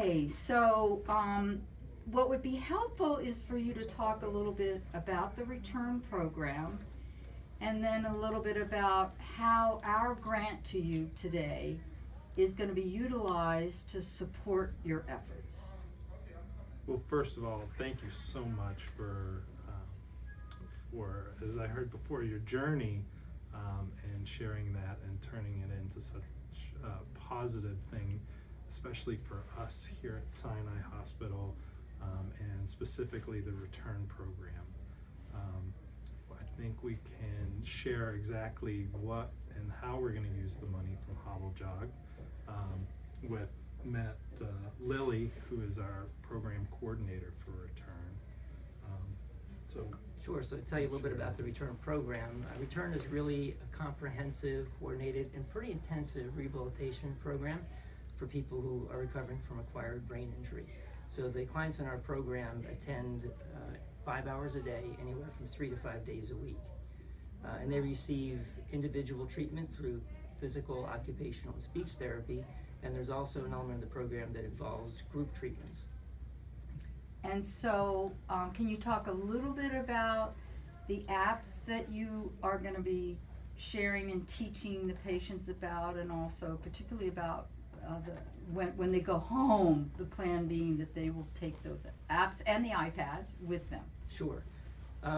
Okay, so what would be helpful is for you to talk a little bit about the return program and then a little bit about how our grant to you today is going to be utilized to support your efforts. Well, first of all, thank you so much for, as I heard before, your journey and sharing that and turning it into such a positive thing, especially for us here at Sinai Hospital and specifically the return program. I think we can share exactly what and how we're going to use the money from HobbleJog with met Lily, who is our program coordinator for return. Sure, so to tell you a little bit about the return program, return is really a comprehensive, coordinated, and pretty intensive rehabilitation program for people who are recovering from acquired brain injury. So the clients in our program attend 5 hours a day, anywhere from 3 to 5 days a week. And they receive individual treatment through physical, occupational, and speech therapy, and there's also an element of the program that involves group treatments. And so, can you talk a little bit about the apps that you are going to be sharing and teaching the patients about, and also particularly about when they go home, the plan being that they will take those apps and the iPads with them? Sure.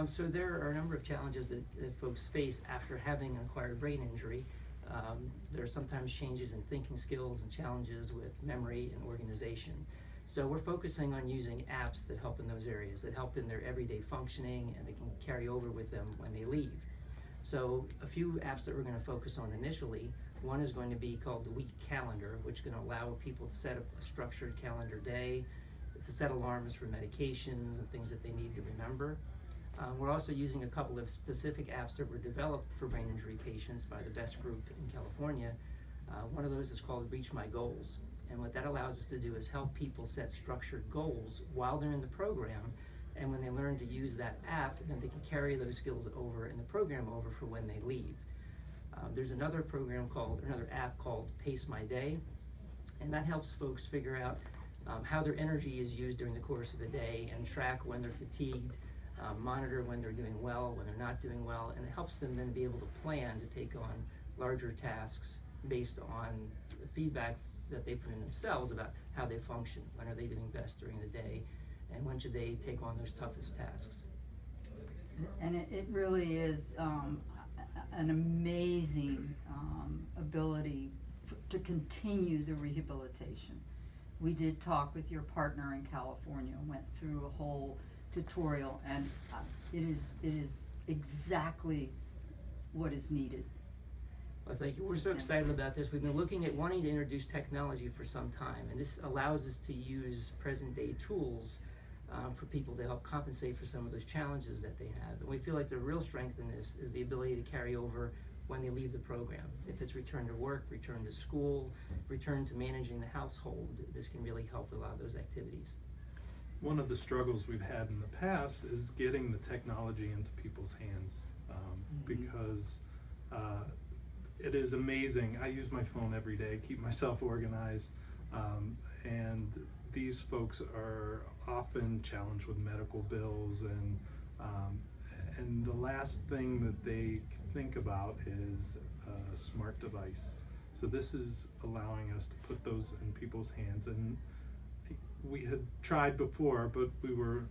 So there are a number of challenges that folks face after having an acquired brain injury. There are sometimes changes in thinking skills and challenges with memory and organization. So we're focusing on using apps that help in those areas, that help in their everyday functioning, and they can carry over with them when they leave. So a few apps that we're going to focus on initially, one is going to be called the Week Calendar, which is going to allow people to set up a structured calendar day, to set alarms for medications and things that they need to remember. We're also using a couple of specific apps that were developed for brain injury patients by the BEST group in California. One of those is called Reach My Goals. And what that allows us to do is help people set structured goals while they're in the program. And when they learn to use that app, then they can carry those skills over in the program over for when they leave. There's another app called Pace My Day. And that helps folks figure out how their energy is used during the course of a day and track when they're fatigued, monitor when they're doing well, when they're not doing well, and it helps them then be able to plan to take on larger tasks based on the feedback that they put in themselves about how they function, when are they doing best during the day, and when should they take on those toughest tasks. And it really is an amazing ability to continue the rehabilitation. We did talk with your partner in California, went through a whole tutorial, and it is exactly what is needed. Well, thank you. We're so excited about this. We've been looking at wanting to introduce technology for some time, and this allows us to use present-day tools for people to help compensate for some of those challenges that they have. And we feel like the real strength in this is the ability to carry over when they leave the program. If it's return to work, return to school, return to managing the household, this can really help with a lot of those activities. One of the struggles we've had in the past is getting the technology into people's hands because it is amazing. I use my phone every day, keep myself organized, and these folks are often challenged with medical bills, and the last thing that they can think about is a smart device. So this is allowing us to put those in people's hands, and we had tried before, but we were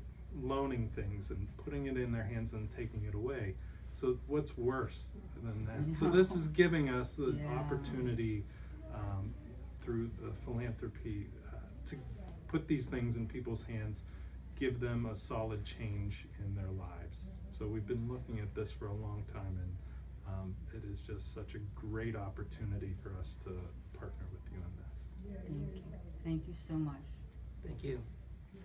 loaning things and putting it in their hands and taking it away. So what's worse than that? So this is giving us the opportunity through the philanthropy to put these things in people's hands, give them a solid change in their lives. So we've been looking at this for a long time, and it is just such a great opportunity for us to partner with you on this. Thank you. Thank you so much. Thank you.